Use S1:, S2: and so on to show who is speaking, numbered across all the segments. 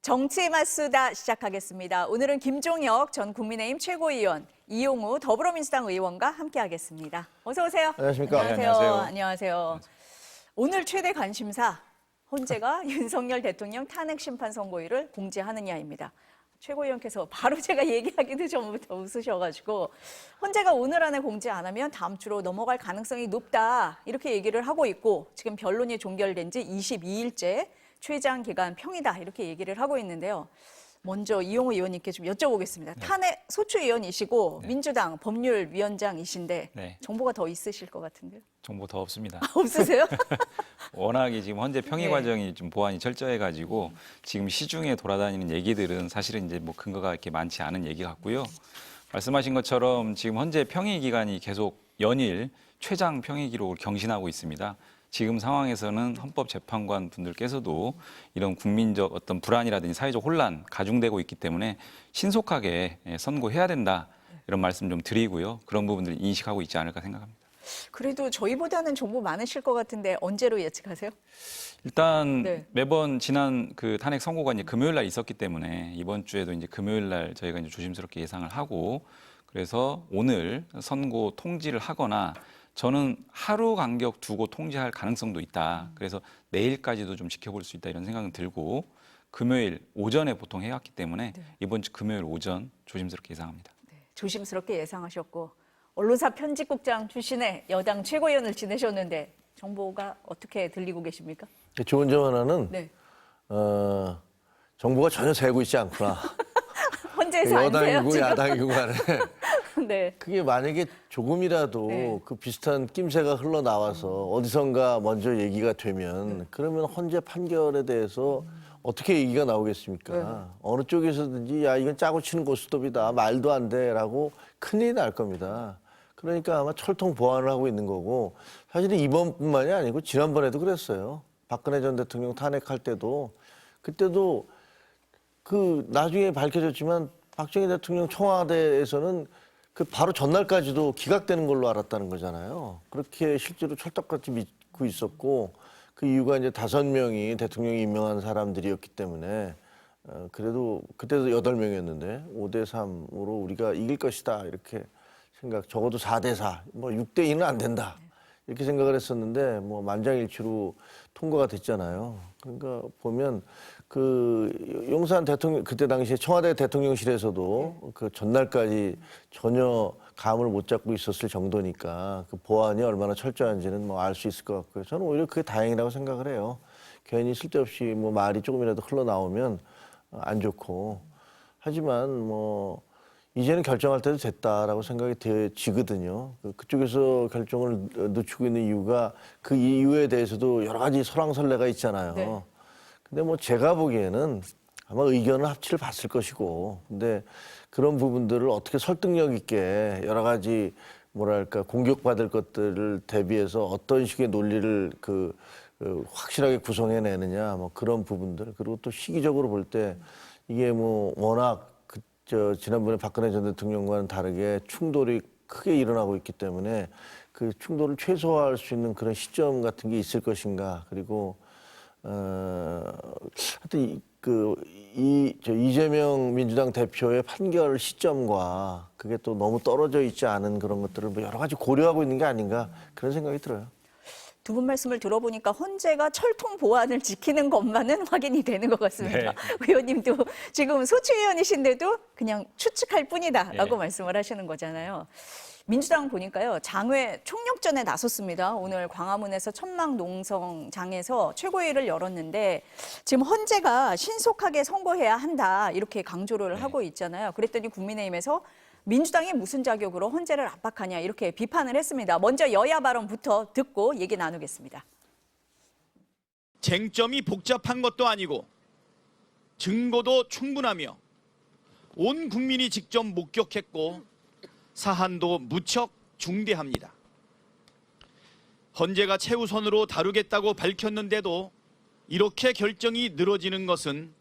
S1: 정치 맛수다 시작하겠습니다. 오늘은 김종혁 전 국민의힘 최고위원, 이용우 더불어민주당 의원과 함께하겠습니다. 어서 오세요.
S2: 안녕하십니까.
S1: 안녕하세요.
S2: 안녕하세요.
S1: 안녕하세요. 오늘 최대 관심사, 헌재가 윤석열 대통령 탄핵 심판 선고일을 공지하느냐입니다. 최고위원께서 바로 제가 얘기하기도 전부터 웃으셔가지고 헌재가 오늘 안에 공지 안 하면 다음 주로 넘어갈 가능성이 높다 이렇게 얘기를 하고 있고 지금 변론이 종결된 지 22일째 최장 기간 평이다 이렇게 얘기를 하고 있는데요. 먼저 이용우 의원님께 좀 여쭤보겠습니다. 탄핵 소추위원이시고 민주당 법률위원장이신데 정보가 더 있으실 것 같은데요.
S3: 정보 더 없습니다.
S1: 없으세요?
S3: 워낙에 지금 현재 평의 과정이 좀 보완이 철저해가지고 지금 시중에 돌아다니는 얘기들은 사실은 이제 뭐 근거가 이렇게 많지 않은 얘기 같고요. 말씀하신 것처럼 지금 현재 평의 기간이 계속 연일 최장 평의 기록을 경신하고 있습니다. 지금 상황에서는 헌법재판관 분들께서도 이런 국민적 어떤 불안이라든지 사회적 혼란 가중되고 있기 때문에 신속하게 선고해야 된다 이런 말씀 좀 드리고요. 그런 부분들 인식하고 있지 않을까 생각합니다.
S1: 그래도 저희보다는 정보 많으실 것 같은데 언제로 예측하세요?
S3: 일단 매번 지난 그 탄핵 선고가 이제 금요일 날 있었기 때문에 이번 주에도 이제 금요일 날 저희가 이제 조심스럽게 예상을 하고 그래서 오늘 선고 통지를 하거나 저는 하루 간격 두고 통지할 가능성도 있다. 그래서 내일까지도 좀 지켜볼 수 있다 이런 생각은 들고 금요일 오전에 보통 해왔기 때문에 이번 주 금요일 오전 조심스럽게 예상합니다.
S1: 조심스럽게 예상하셨고 언론사 편집국장 출신의 여당 최고위원을 지내셨는데 정보가 어떻게 들리고 계십니까?
S2: 좋은 점 하나는 정보가 전혀 새고 있지 않구나.
S1: 헌재에서 안 세요,
S2: 여당이고
S1: 지금?
S2: 야당이고 간에
S1: 네.
S2: 그게 만약에 조금이라도 그 비슷한 낌새가 흘러나와서 어디선가 먼저 얘기가 되면 그러면 헌재 판결에 대해서 어떻게 얘기가 나오겠습니까? 어느 쪽에서든지 야 이건 짜고 치는 고스톱이다 말도 안 돼라고 큰일이 날 겁니다. 그러니까 아마 철통 보완을 하고 있는 거고 사실은 이번뿐만이 아니고 지난번에도 그랬어요. 박근혜 전 대통령 탄핵할 때도 그때도 그 나중에 밝혀졌지만 박정희 대통령 청와대에서는 그 바로 전날까지도 기각되는 걸로 알았다는 거잖아요. 그렇게 실제로 찰떡같이 믿고 있었고 그 이유가 이제 5명이 대통령이 임명한 사람들이었기 때문에 그래도 그때도 8명이었는데 5대3으로 우리가 이길 것이다 이렇게 생각 적어도 4대4 뭐 6대2는 안 된다 이렇게 생각을 했었는데 뭐 만장일치로 통과가 됐잖아요. 그러니까 보면 그 용산 대통령 그때 당시에 청와대 대통령실에서도 그 전날까지 전혀 감을 못 잡고 있었을 정도니까 그 보안이 얼마나 철저한지는 뭐 알 수 있을 것 같고요. 저는 오히려 그게 다행이라고 생각을 해요. 괜히 쓸데없이 뭐 말이 조금이라도 흘러나오면 안 좋고 하지만 뭐 이제는 결정할 때도 됐다라고 생각이 되지거든요. 그쪽에서 결정을 늦추고 있는 이유가 그 이유에 대해서도 여러 가지 설왕설래가 있잖아요. 근데 뭐 제가 보기에는 아마 의견을 합치를 봤을 것이고 근데 그런 부분들을 어떻게 설득력 있게 여러 가지 뭐랄까 공격받을 것들을 대비해서 어떤 식의 논리를 확실하게 구성해내느냐 뭐 그런 부분들 그리고 또 시기적으로 볼 때 이게 뭐 워낙 지난번에 박근혜 전 대통령과는 다르게 충돌이 크게 일어나고 있기 때문에 그 충돌을 최소화할 수 있는 그런 시점 같은 게 있을 것인가 그리고 하여튼 이재명 민주당 대표의 판결 시점과 그게 또 너무 떨어져 있지 않은 그런 것들을 뭐 여러 가지 고려하고 있는 게 아닌가 그런 생각이 들어요.
S1: 두 분 말씀을 들어보니까 헌재가 철통 보안을 지키는 것만은 확인이 되는 것 같습니다. 의원님도 지금 소추위원이신데도 그냥 추측할 뿐이다라고 말씀을 하시는 거잖아요. 민주당 보니까요. 장외 총력전에 나섰습니다. 오늘 광화문에서 천막농성장에서 최고위를 열었는데 지금 헌재가 신속하게 선고해야 한다 이렇게 강조를 하고 있잖아요. 그랬더니 국민의힘에서 민주당이 무슨 자격으로 헌재를 압박하냐 이렇게 비판을 했습니다. 먼저 여야 발언부터 듣고 얘기 나누겠습니다.
S4: 쟁점이 복잡한 것도 아니고 증거도 충분하며 온 국민이 직접 목격했고 사안도 무척 중대합니다. 헌재가 최우선으로 다루겠다고 밝혔는데도 이렇게 결정이 늘어지는 것은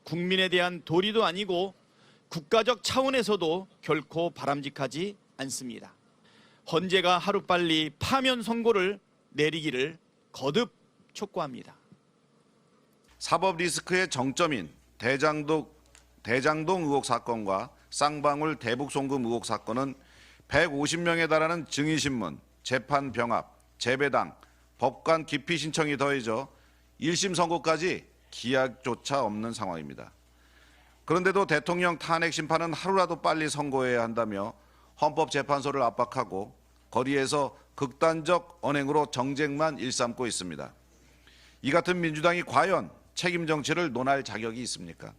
S4: 국민에 대한 도리도 아니고 국가적 차원에서도 결코 바람직하지 않습니다. 헌재가 하루빨리 파면 선고를 내리기를 거듭 촉구합니다.
S5: 사법 리스크의 정점인 대장동 의혹 사건과 쌍방울 대북 송금 의혹 사건은 150명에 달하는 증인신문, 재판 병합, 재배당, 법관 기피 신청이 더해져 1심 선고까지 기약조차 없는 상황입니다. 그런데도 대통령 탄핵 심판은 하루라도 빨리 선고해야 한다며 헌법재판소를 압박하고 거리에서 극단적 언행으로 정쟁만 일삼고 있습니다. 이 같은 민주당이 과연 책임 정치를 논할 자격이 있습니까?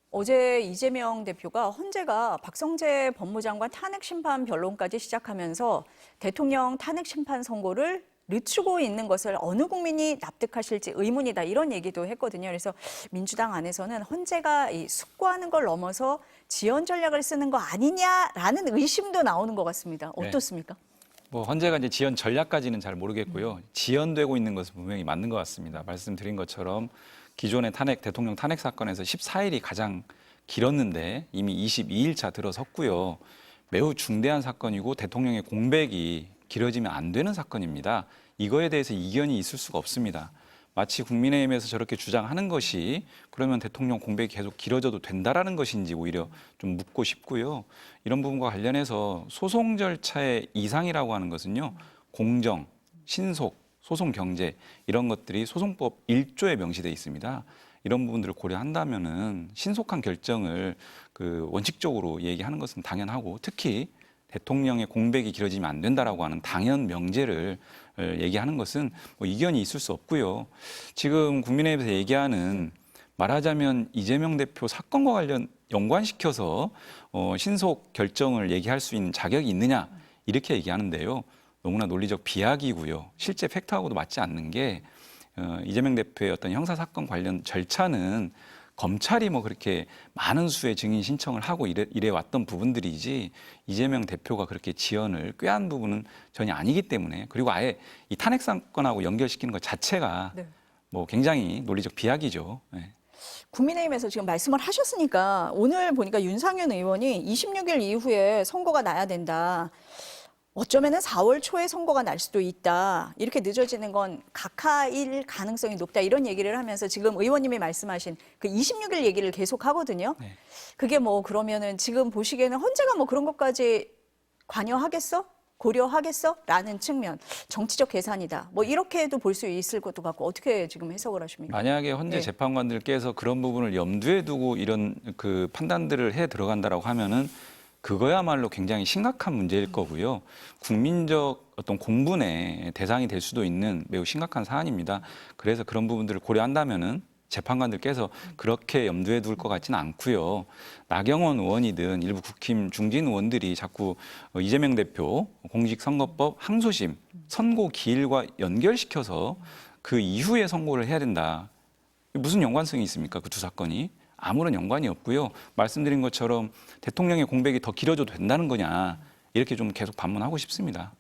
S1: 어제 이재명 대표가 헌재가 박성재 법무장관 탄핵 심판 변론까지 시작하면서 대통령 탄핵 심판 선고를 늦추고 있는 것을 어느 국민이 납득하실지 의문이다 이런 얘기도 했거든요. 그래서 민주당 안에서는 헌재가 이 숙고하는 걸 넘어서 지연 전략을 쓰는 거 아니냐라는 의심도 나오는 것 같습니다. 어떻습니까?
S3: 뭐 헌재가 이제 지연 전략까지는 잘 모르겠고요. 지연되고 있는 것은 분명히 맞는 것 같습니다. 말씀드린 것처럼 기존의 대통령 탄핵 사건에서 14일이 가장 길었는데 이미 22일차 들어섰고요. 매우 중대한 사건이고 대통령의 공백이 길어지면 안 되는 사건입니다. 이거에 대해서 이견이 있을 수가 없습니다. 마치 국민의힘에서 저렇게 주장하는 것이 그러면 대통령 공백이 계속 길어져도 된다라는 것인지 오히려 좀 묻고 싶고요. 이런 부분과 관련해서 소송 절차의 이상이라고 하는 것은요. 공정, 신속, 소송 경제 이런 것들이 소송법 1조에 명시되어 있습니다. 이런 부분들을 고려한다면은 신속한 결정을 원칙적으로 얘기하는 것은 당연하고 특히 대통령의 공백이 길어지면 안 된다라고 하는 당연 명제를 얘기하는 것은 뭐 이견이 있을 수 없고요. 지금 국민의힘에서 얘기하는 말하자면 이재명 대표 사건과 관련 연관시켜서 신속 결정을 얘기할 수 있는 자격이 있느냐 이렇게 얘기하는데요. 너무나 논리적 비약이고요. 실제 팩트하고도 맞지 않는 게 이재명 대표의 어떤 형사 사건 관련 절차는 검찰이 뭐 그렇게 많은 수의 증인 신청을 하고 이래 왔던 부분들이지 이재명 대표가 그렇게 지연을 꾀한 부분은 전혀 아니기 때문에 그리고 아예 이 탄핵 사건하고 연결시키는 것 자체가
S1: 네.
S3: 뭐 굉장히 논리적 비약이죠. 네.
S1: 국민의힘에서 지금 말씀을 하셨으니까 오늘 보니까 윤상현 의원이 26일 이후에 선고가 나야 된다. 어쩌면은 4월 초에 선고가 날 수도 있다. 이렇게 늦어지는 건 각하일 가능성이 높다. 이런 얘기를 하면서 지금 의원님이 말씀하신 그 26일 얘기를 계속 하거든요.
S3: 네.
S1: 그게 뭐 그러면은 지금 보시기에는 헌재가 뭐 그런 것까지 관여하겠어? 고려하겠어? 라는 측면, 정치적 계산이다. 뭐 이렇게도 볼 수 있을 것도 같고 어떻게 지금 해석을 하십니까?
S3: 만약에 헌재
S1: 네.
S3: 재판관들께서 그런 부분을 염두에 두고 이런 그 판단들을 해 들어간다라고 하면은 그거야말로 굉장히 심각한 문제일 거고요. 국민적 어떤 공분의 대상이 될 수도 있는 매우 심각한 사안입니다. 그래서 그런 부분들을 고려한다면은 재판관들께서 그렇게 염두에 둘 것 같지는 않고요. 나경원 의원이든 일부 국힘 중진 의원들이 자꾸 이재명 대표 공직선거법 항소심 선고 기일과 연결시켜서 그 이후에 선고를 해야 된다. 무슨 연관성이 있습니까? 그 두 사건이. 아무런 연관이 없고요. 말씀드린 것처럼 대통령의 공백이 더 길어져도 된다는 거냐. 이렇게 좀 계속 반문하고 싶습니다.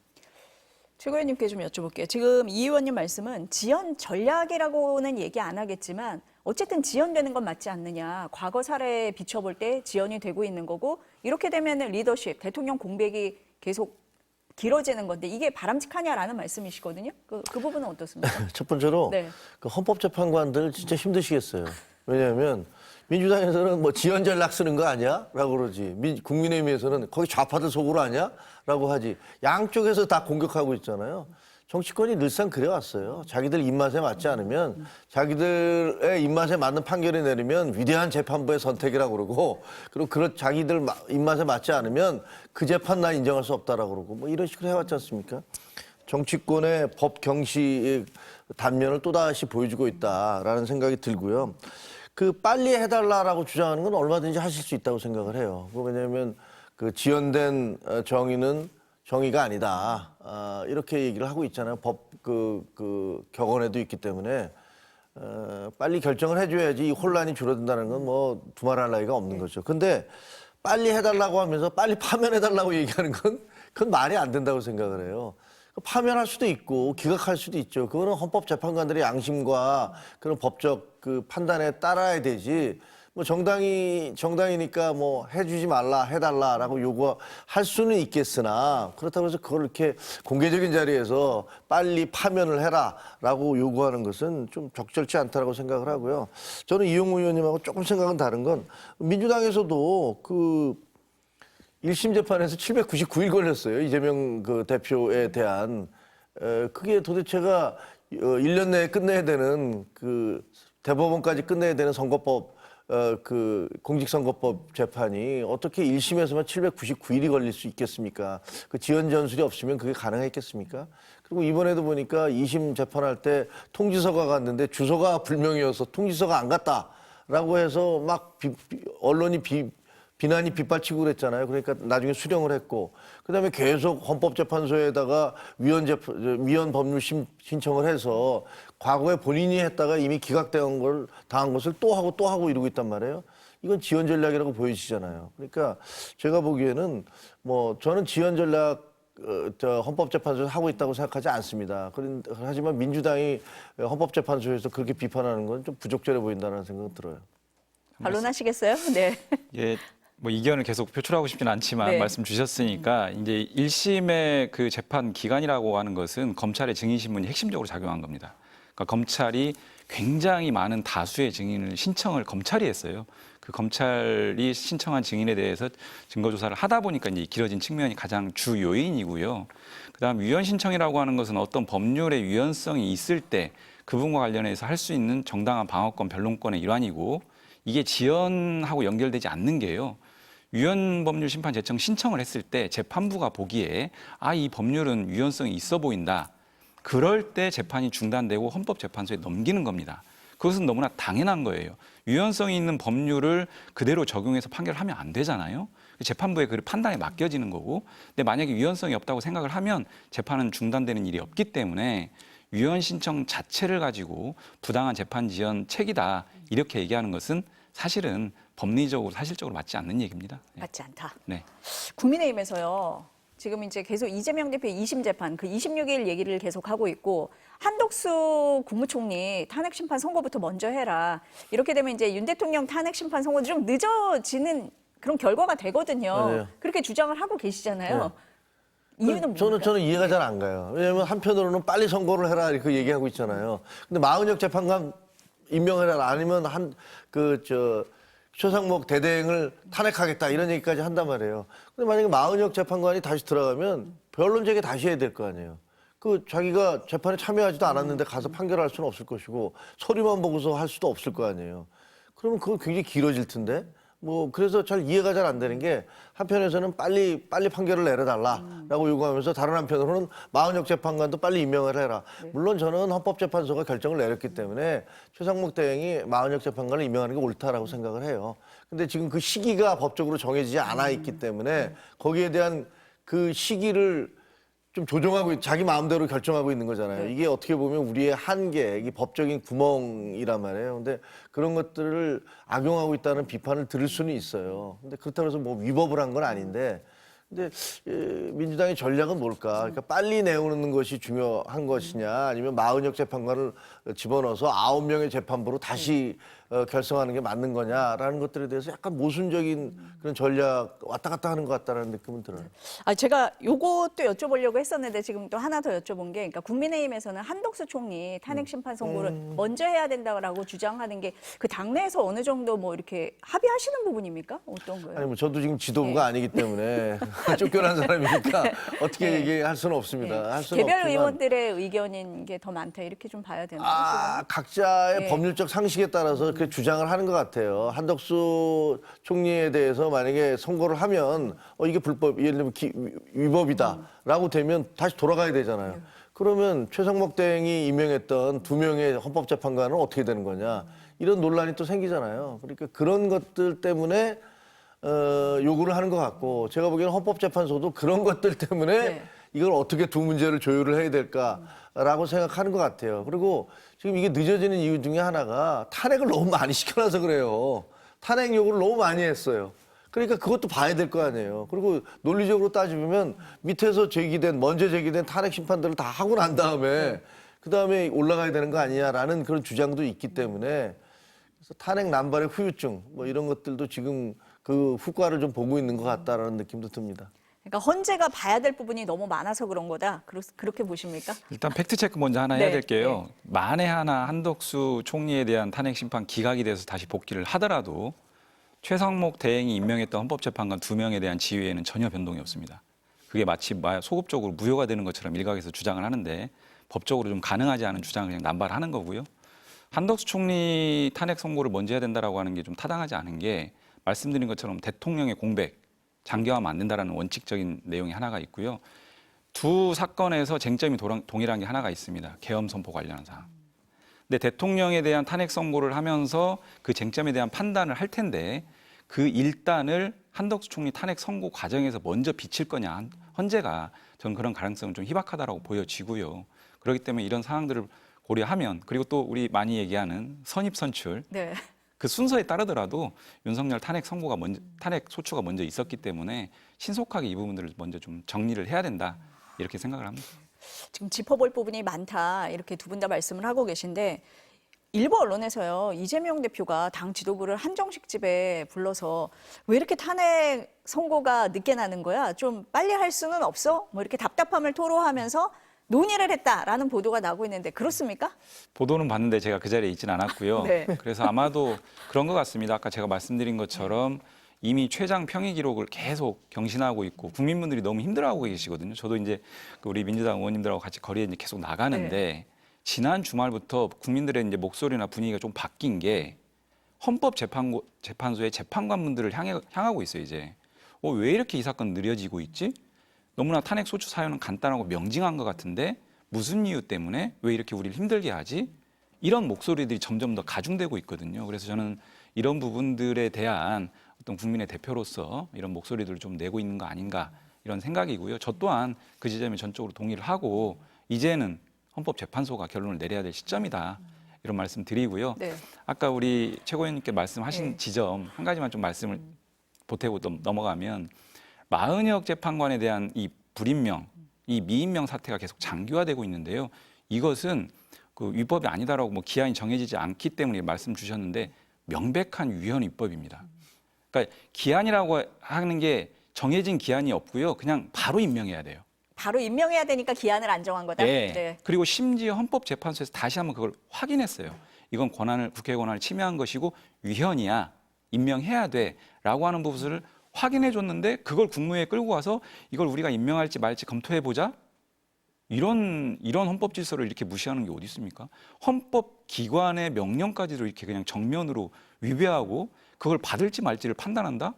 S1: 최 의원님께 좀 여쭤볼게요. 지금 이 의원님 말씀은 지연 전략이라고는 얘기 안 하겠지만 어쨌든 지연되는 건 맞지 않느냐. 과거 사례에 비춰볼 때 지연이 되고 있는 거고 이렇게 되면 리더십, 대통령 공백이 계속 길어지는 건데 이게 바람직하냐라는 말씀이시거든요. 그 부분은 어떻습니까?
S2: 첫 번째로
S1: 네.
S2: 그 헌법재판관들 진짜 힘드시겠어요. 왜냐하면 민주당에서는 뭐 지연 전략 쓰는 거 아니야? 라고 그러지. 국민의힘에서는 거기 좌파들 속으로 아니야? 라고 하지. 양쪽에서 다 공격하고 있잖아요. 정치권이 늘상 그래왔어요. 자기들 입맛에 맞지 않으면 자기들의 입맛에 맞는 판결을 내리면 위대한 재판부의 선택이라고 그러고 그리고 자기들 입맛에 맞지 않으면 그 재판 나 인정할 수 없다라고 그러고 뭐 이런 식으로 해왔지 않습니까? 정치권의 법 경시의 단면을 또다시 보여주고 있다라는 생각이 들고요. 그 빨리 해달라라고 주장하는 건 얼마든지 하실 수 있다고 생각을 해요. 왜냐하면 그 지연된 정의는 정의가 아니다. 이렇게 얘기를 하고 있잖아요. 법 그 격언에도 있기 때문에 빨리 결정을 해줘야지 이 혼란이 줄어든다는 건 뭐 두말할 나위가 없는 거죠. 근데 빨리 해달라고 하면서 빨리 파면해달라고 얘기하는 건 그건 말이 안 된다고 생각을 해요. 파면할 수도 있고 기각할 수도 있죠. 그거는 헌법재판관들의 양심과 그런 법적 그 판단에 따라야 되지. 뭐 정당이니까 뭐 해주지 말라, 해달라라고 요구할 수는 있겠으나 그렇다고 해서 그걸 이렇게 공개적인 자리에서 빨리 파면을 해라라고 요구하는 것은 좀 적절치 않다라고 생각을 하고요. 저는 이용우 의원님하고 조금 생각은 다른 건 민주당에서도 그 1심 재판에서 799일 걸렸어요. 이재명 그 대표에 대한 그게 도대체가 1년 내에 끝내야 되는 그 대법원까지 끝내야 되는 선거법 그 공직선거법 재판이 어떻게 1심에서만 799일이 걸릴 수 있겠습니까? 그 지연 전술이 없으면 그게 가능했겠습니까? 그리고 이번에도 보니까 2심 재판할 때 통지서가 갔는데 주소가 불명이어서 통지서가 안 갔다라고 해서 막 언론이 비난이 빗발치고 그랬잖아요. 그러니까 나중에 수령을 했고, 그다음에 계속 헌법재판소에다가 위헌 법률 신청을 해서 과거에 본인이 했다가 이미 당한 것을 또 하고 이러고 있단 말이에요. 이건 지연 전략이라고 보여지잖아요. 그러니까 제가 보기에는 뭐 저는 지연 전략 헌법재판소에서 하고 있다고 생각하지 않습니다. 하지만 민주당이 헌법재판소에서 그렇게 비판하는 건 좀 부적절해 보인다는 생각은 들어요.
S1: 반론하시겠어요? 네.
S3: 예, 뭐 이견을 계속 표출하고 싶지는 않지만
S1: 네.
S3: 말씀 주셨으니까 이제 1심의 그 재판 기간이라고 하는 것은 검찰의 증인 신문이 핵심적으로 작용한 겁니다. 그러니까 검찰이 굉장히 많은 다수의 증인을 신청을 검찰이 했어요. 그 검찰이 신청한 증인에 대해서 증거 조사를 하다 보니까 이제 길어진 측면이 가장 주 요인이고요. 그다음 위헌 신청이라고 하는 것은 어떤 법률의 위헌성이 있을 때 그 부분과 관련해서 할 수 있는 정당한 방어권, 변론권의 일환이고 이게 지연하고 연결되지 않는 게요. 위헌 법률 심판 제청 신청을 했을 때 재판부가 보기에 이 법률은 위헌성이 있어 보인다. 그럴 때 재판이 중단되고 헌법재판소에 넘기는 겁니다. 그것은 너무나 당연한 거예요. 위헌성이 있는 법률을 그대로 적용해서 판결하면 안 되잖아요. 재판부의 그 판단에 맡겨지는 거고. 근데 만약에 위헌성이 없다고 생각을 하면 재판은 중단되는 일이 없기 때문에 위헌 신청 자체를 가지고 부당한 재판 지연 책이다. 이렇게 얘기하는 것은 사실은 법리적으로 사실적으로 맞지 않는 얘기입니다. 네.
S1: 맞지 않다.
S3: 네.
S1: 국민의힘에서요. 지금 이제 계속 이재명 대표의 2심 재판, 그 26일 얘기를 계속 하고 있고 한덕수 국무총리 탄핵 심판 선고부터 먼저 해라. 이렇게 되면 이제 윤 대통령 탄핵 심판 선고도 좀 늦어지는 그런 결과가 되거든요.
S2: 맞아요.
S1: 그렇게 주장을 하고 계시잖아요. 이유는 뭡니까?
S2: 저는 이해가 잘 안 가요. 왜냐하면 한편으로는 빨리 선고를 해라 이렇게 얘기하고 있잖아요. 근데 마은혁 재판관 임명해라 아니면 최상목 대대행을 탄핵하겠다 이런 얘기까지 한단 말이에요. 근데 만약에 마은혁 재판관이 다시 들어가면 변론 제기 다시 해야 될 거 아니에요. 그 자기가 재판에 참여하지도 않았는데 가서 판결할 수는 없을 것이고 서류만 보고서 할 수도 없을 거 아니에요. 그러면 그거 굉장히 길어질 텐데. 뭐 그래서 잘 이해가 잘 안 되는 게 한편에서는 빨리 판결을 내려달라라고 요구하면서 다른 한편으로는 마은혁 재판관도 빨리 임명을 해라. 물론 저는 헌법재판소가 결정을 내렸기 때문에 최상목 대행이 마은혁 재판관을 임명하는 게 옳다라고 생각을 해요. 근데 지금 그 시기가 법적으로 정해지지 않아 있기 때문에 거기에 대한 그 시기를 좀 조정하고 자기 마음대로 결정하고 있는 거잖아요. 이게 어떻게 보면 우리의 한계, 이 법적인 구멍이란 말이에요. 근데 그런 것들을 악용하고 있다는 비판을 들을 수는 있어요. 근데 그렇다고 해서 뭐 위법을 한 건 아닌데, 근데 민주당의 전략은 뭘까? 그러니까 빨리 내오는 것이 중요한 것이냐, 아니면 마은혁 재판관을 집어넣어서 9명의 재판부로 다시 결성하는 게 맞는 거냐라는 것들에 대해서 약간 모순적인 그런 전략 왔다 갔다 하는 것 같다는 느낌은 들어요.
S1: 제가 요것도 여쭤보려고 했었는데 지금 또 하나 더 여쭤본 게, 그러니까 국민의힘에서는 한덕수 총리 탄핵 심판 선고를 먼저 해야 된다라고 주장하는 게 그 당내에서 어느 정도 뭐 이렇게 합의하시는 부분입니까? 어떤 거예요?
S2: 아니 뭐 저도 지금 지도부가 아니기 때문에 쫓겨난 사람이니까 어떻게 얘기할 수는 없습니다. 할 수는
S1: 개별
S2: 없지만
S1: 의원들의 의견인 게 더 많다 이렇게 좀 봐야 되나요?
S2: 각자의
S1: 네.
S2: 법률적 상식에 따라서 그 주장을 하는 것 같아요. 한덕수 총리에 대해서 만약에 선고를 하면 이게 불법, 예를 들면 위법이다라고 되면 다시 돌아가야 되잖아요. 그러면 최상목 대행이 임명했던 2명의 헌법재판관은 어떻게 되는 거냐. 이런 논란이 또 생기잖아요. 그러니까 그런 것들 때문에 요구를 하는 것 같고, 제가 보기에는 헌법재판소도 그런 것들 때문에
S1: 네.
S2: 이걸 어떻게 두 문제를 조율을 해야 될까라고 생각하는 것 같아요. 그리고 지금 이게 늦어지는 이유 중에 하나가 탄핵을 너무 많이 시켜놔서 그래요. 탄핵 요구를 너무 많이 했어요. 그러니까 그것도 봐야 될 거 아니에요. 그리고 논리적으로 따지면 밑에서 먼저 제기된 탄핵 심판들을 다 하고 난 다음에 그다음에 올라가야 되는 거 아니냐라는 그런 주장도 있기 때문에 그래서 탄핵 남발의 후유증 뭐 이런 것들도 지금 그 후과를 좀 보고 있는 것 같다라는 느낌도 듭니다.
S1: 그러니까 헌재가 봐야 될 부분이 너무 많아서 그런 거다. 그렇게 보십니까?
S3: 일단 팩트 체크 먼저 하나 해야
S1: 네,
S3: 될게요. 만에 하나 한덕수 총리에 대한 탄핵 심판 기각이 돼서 다시 복귀를 하더라도 최상목 대행이 임명했던 헌법재판관 2명에 대한 지위에는 전혀 변동이 없습니다. 그게 마치 소급적으로 무효가 되는 것처럼 일각에서 주장을 하는데 법적으로 좀 가능하지 않은 주장을 그냥 남발하는 거고요. 한덕수 총리 탄핵 선고를 먼저 해야 된다라고 하는 게 좀 타당하지 않은 게 말씀드린 것처럼 대통령의 공백, 장교하면 안 된다라는 원칙적인 내용이 하나가 있고요. 두 사건에서 쟁점이 동일한 게 하나가 있습니다. 계엄 선포 관련한 사항. 근데 대통령에 대한 탄핵 선고를 하면서 그 쟁점에 대한 판단을 할 텐데 그 일단을 한덕수 총리 탄핵 선고 과정에서 먼저 비칠 거냐 헌재가 저는 그런 가능성은 좀 희박하다라고 보여지고요. 그렇기 때문에 이런 상황들을 고려하면 그리고 또 우리 많이 얘기하는 선입선출
S1: 네.
S3: 그 순서에 따르더라도 윤석열 탄핵 소추가 먼저 있었기 때문에 신속하게 이 부분들을 먼저 좀 정리를 해야 된다 이렇게 생각을 합니다.
S1: 지금 짚어볼 부분이 많다 이렇게 두 분 다 말씀을 하고 계신데 일부 언론에서요 이재명 대표가 당 지도부를 한정식 집에 불러서 왜 이렇게 탄핵 선고가 늦게 나는 거야? 좀 빨리 할 수는 없어? 뭐 이렇게 답답함을 토로하면서 논의를 했다라는 보도가 나오고 있는데 그렇습니까?
S3: 보도는 봤는데 제가 그 자리에 있지는 않았고요.
S1: 네.
S3: 그래서 아마도 그런 것 같습니다. 아까 제가 말씀드린 것처럼 이미 최장 평의 기록을 계속 경신하고 있고 국민분들이 너무 힘들어하고 계시거든요. 저도 이제 우리 민주당 의원님들하고 같이 거리에 이제 계속 나가는데 지난 주말부터 국민들의 이제 목소리나 분위기가 좀 바뀐 게 헌법재판소의 재판관분들을 향하고 있어요. 이제 왜 이렇게 이 사건 느려지고 있지? 너무나 탄핵 소추 사유는 간단하고 명징한 것 같은데 무슨 이유 때문에 왜 이렇게 우리를 힘들게 하지? 이런 목소리들이 점점 더 가중되고 있거든요. 그래서 저는 이런 부분들에 대한 어떤 국민의 대표로서 이런 목소리들을 좀 내고 있는 거 아닌가 이런 생각이고요. 저 또한 그 지점에 전적으로 동의를 하고 이제는 헌법재판소가 결론을 내려야 될 시점이다. 이런 말씀 드리고요.
S1: 네.
S3: 아까 우리 최고위원님께 말씀하신
S1: 네.
S3: 지점 한 가지만 좀 말씀을 보태고 넘어가면 마은혁 재판관에 대한 이 불임명, 이 미임명 사태가 계속 장기화되고 있는데요. 이것은 그 위법이 아니다라고 뭐 기한이 정해지지 않기 때문에 말씀 주셨는데 명백한 위헌 위법입니다. 그러니까 기한이라고 하는 게 정해진 기한이 없고요. 그냥 바로 임명해야 돼요.
S1: 바로 임명해야 되니까 기한을 안 정한 거다?
S3: 네. 그리고 심지어 헌법재판소에서 다시 한번 그걸 확인했어요. 이건 국회의 권한을 침해한 것이고 위헌이야. 임명해야 돼라고 하는 부분을 확인해 줬는데 그걸 국무회의에 끌고 와서 이걸 우리가 임명할지 말지 검토해 보자. 이런 헌법 질서를 이렇게 무시하는 게 어디 있습니까? 헌법 기관의 명령까지도 이렇게 그냥 정면으로 위배하고 그걸 받을지 말지를 판단한다?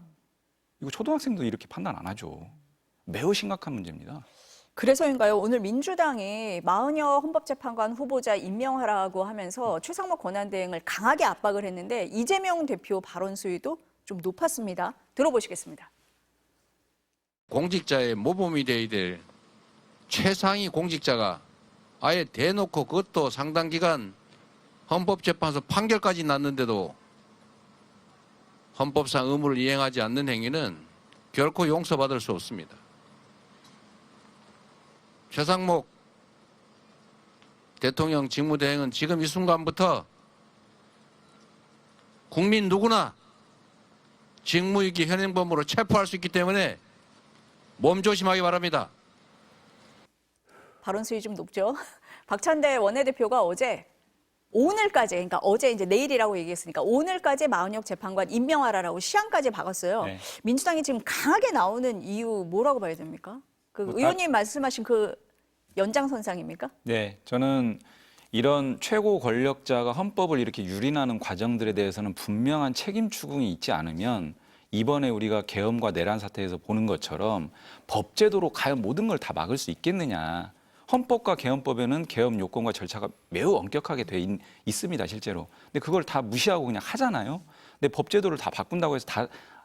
S3: 이거 초등학생도 이렇게 판단 안 하죠. 매우 심각한 문제입니다.
S1: 그래서인가요? 오늘 민주당이 마은혁 헌법재판관 후보자 임명하라고 하면서 최상목 권한대행을 강하게 압박을 했는데 이재명 대표 발언 수위도 좀 높았습니다. 들어보시겠습니다.
S6: 공직자의 모범이 되어야 될 최상위 공직자가 아예 대놓고 그것도 상당 기간 헌법재판소 판결까지 났는데도 헌법상 의무를 이행하지 않는 행위는 결코 용서받을 수 없습니다. 최상목 대통령 직무대행은 지금 이 순간부터 국민 누구나 직무유기 현행범으로 체포할 수 있기 때문에 몸조심하기 바랍니다.
S1: 발언 수위 좀 높죠? 박찬대 원내대표가 어제 오늘까지, 그러니까 어제 이제 내일이라고 얘기했으니까 오늘까지 마은혁 재판관 임명하라라고 시한까지 박았어요.
S3: 네.
S1: 민주당이 지금 강하게 나오는 이유 뭐라고 봐야 됩니까? 그 의원님 말씀하신 그 연장선상입니까?
S3: 네, 저는 이런 최고 권력자가 헌법을 이렇게 유린하는 과정들에 대해서는 분명한 책임 추궁이 있지 않으면 이번에 우리가 계엄과 내란 사태에서 보는 것처럼 법제도로 과연 모든 걸 다 막을 수 있겠느냐. 헌법과 계엄법에는 계엄 요건과 절차가 매우 엄격하게 돼 있습니다, 실제로. 근데 그걸 다 무시하고 그냥 하잖아요. 근데 법제도를 다 바꾼다고 해서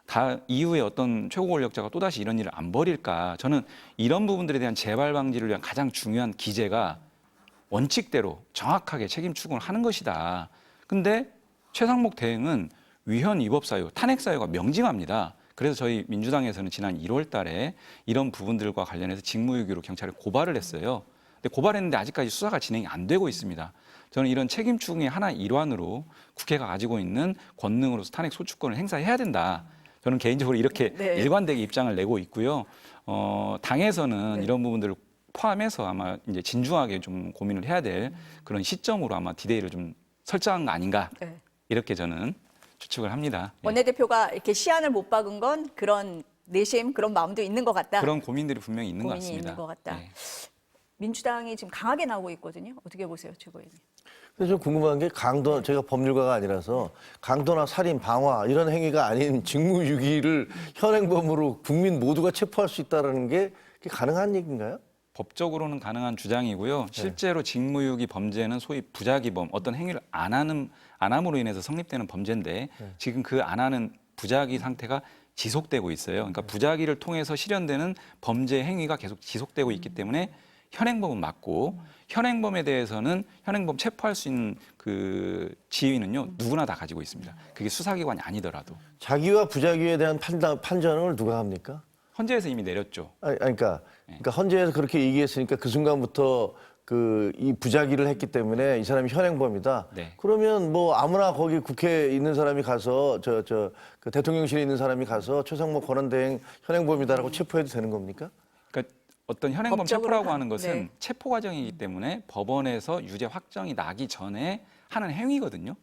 S3: 다 이후에 어떤 최고 권력자가 또다시 이런 일을 안 벌일까. 저는 이런 부분들에 대한 재발 방지를 위한 가장 중요한 기제가 원칙대로 정확하게 책임 추궁을 하는 것이다. 근데 최상목 대행은 위헌 위법 사유, 탄핵 사유가 명징합니다. 그래서 저희 민주당에서는 지난 1월 달에 이런 부분들과 관련해서 직무유기로 경찰에 고발을 했어요. 근데 고발했는데 아직까지 수사가 진행이 안 되고 있습니다. 저는 이런 책임 추궁의 하나 일환으로 국회가 가지고 있는 권능으로서 탄핵 소추권을 행사해야 된다. 저는 개인적으로 이렇게
S1: 네.
S3: 일관되게 입장을 내고 있고요. 당에서는
S1: 네.
S3: 이런 부분들을 포함해서 아마 이제 진중하게 좀 고민을 해야 될 그런 시점으로 아마 디데이를 좀 설정한 거 아닌가
S1: 네.
S3: 이렇게 저는 추측을 합니다. 예.
S1: 원내대표가 이렇게 시한을 못 박은 건 그런 내심 그런 마음도 있는 것 같다.
S3: 그런 고민들이 분명히 있는 것
S1: 고민이
S3: 같습니다.
S1: 있는 것 같다.
S3: 예.
S1: 민주당이 지금 강하게 나오고 있거든요. 어떻게 보세요, 최고위원님?
S2: 그래서 좀 궁금한 게 강도, 제가 법률가가 아니라서 강도나 살인, 방화 이런 행위가 아닌 직무유기를 현행범으로 국민 모두가 체포할 수 있다는 게 그게 가능한 얘기인가요?
S3: 법적으로는 가능한 주장이고요. 실제로 직무유기 범죄는 소위 부작위범, 어떤 행위를 안 함으로 인해서 성립되는 범죄인데 지금 그 안 하는 부작위 상태가 지속되고 있어요. 그러니까 부작위를 통해서 실현되는 범죄 행위가 계속 지속되고 있기 때문에 현행범은 맞고 현행범에 대해서는 현행범 체포할 수 있는 그 지위는요 누구나 다 가지고 있습니다. 그게 수사기관이 아니더라도
S2: 자기와 부작위에 대한 판단을 누가 합니까?
S3: 헌재에서 이미 내렸죠.
S2: 그러니까 헌재에서 그렇게 얘기했으니까 그 순간부터 이 부작위를 했기 때문에 이 사람이 현행범이다.
S3: 네.
S2: 그러면 뭐 아무나 거기 국회에 있는 사람이 가서 그 대통령실에 있는 사람이 가서 최상목 권한대행 현행범이다라고 체포해도 되는 겁니까?
S3: 그러니까 어떤 현행범
S1: 법적으로
S3: 체포라고 하는 것은
S1: 네.
S3: 체포 과정이기 때문에 법원에서 유죄 확정이 나기 전에 하는 행위거든요.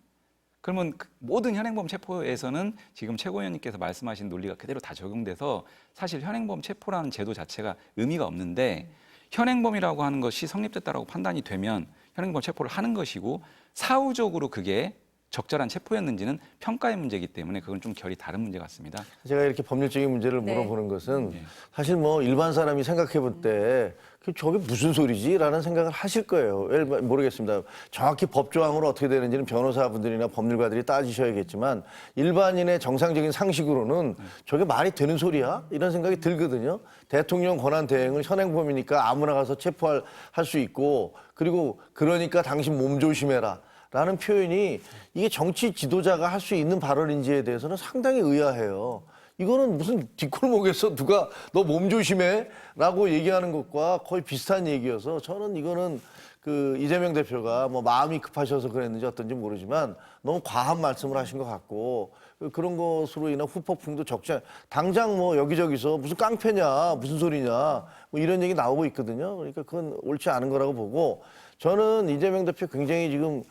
S3: 그러면 모든 현행범 체포에서는 지금 최고위원님께서 말씀하신 논리가 그대로 다 적용돼서 사실 현행범 체포라는 제도 자체가 의미가 없는데 현행범이라고 하는 것이 성립됐다라고 판단이 되면 현행범 체포를 하는 것이고 사후적으로 그게 적절한 체포였는지는 평가의 문제이기 때문에 그건 좀 결이 다른 문제 같습니다.
S2: 제가 이렇게 법률적인 문제를
S1: 네.
S2: 물어보는 것은 사실 뭐 일반 사람이 생각해 볼 때 저게 무슨 소리지? 라는 생각을 하실 거예요. 모르겠습니다. 정확히 법조항으로 어떻게 되는지는 변호사분들이나 법률가들이 따지셔야겠지만 일반인의 정상적인 상식으로는 저게 말이 되는 소리야? 이런 생각이 들거든요. 대통령 권한 대행을 현행범이니까 아무나 가서 체포할 수 있고 그리고 그러니까 당신 몸 조심해라. 라는 표현이 이게 정치 지도자가 할 수 있는 발언인지에 대해서는 상당히 의아해요. 이거는 무슨 뒷골목에서 누가 너 몸 조심해 라고 얘기하는 것과 거의 비슷한 얘기여서 저는 이거는 그 이재명 대표가 뭐 마음이 급하셔서 그랬는지 어떤지 모르지만 너무 과한 말씀을 하신 것 같고 그런 것으로 인한 후폭풍도 적지 당장 뭐 여기저기서 무슨 깡패냐 무슨 소리냐 뭐 이런 얘기 나오고 있거든요. 그러니까 그건 옳지 않은 거라고 보고 저는 이재명 대표 굉장히 지금